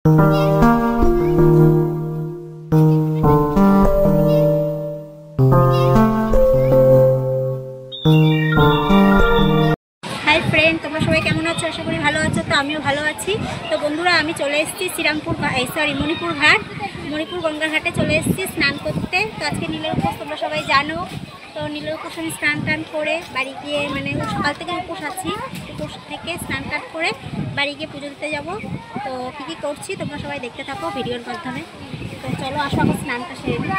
Friend, তোমরা সবাই কেমন আছো? আশা করি ভালো আছো। তো আমিও ভালো আছি। তো বন্ধুরা, আমি চলে এসেছি মণিপুর ঘাট, মণিপুর গঙ্গার ঘাটে চলে এসেছি স্নান করতে। তো আজকে নীলের উপোস, তোমরা সবাই জানো। তো নীলের উপোস আমি স্নান টান করে বাড়ি গিয়ে, মানে সকাল থেকে উপোস আছি, উপোস থেকে স্নান টান করে বাড়ি গিয়ে পুজো দিতে যাব। তো কী কী করছি তোমরা সবাই দেখতে থাকো ভিডিওর মাধ্যমে। তো চলো আসো, আমার স্নানটা সেরে নিই।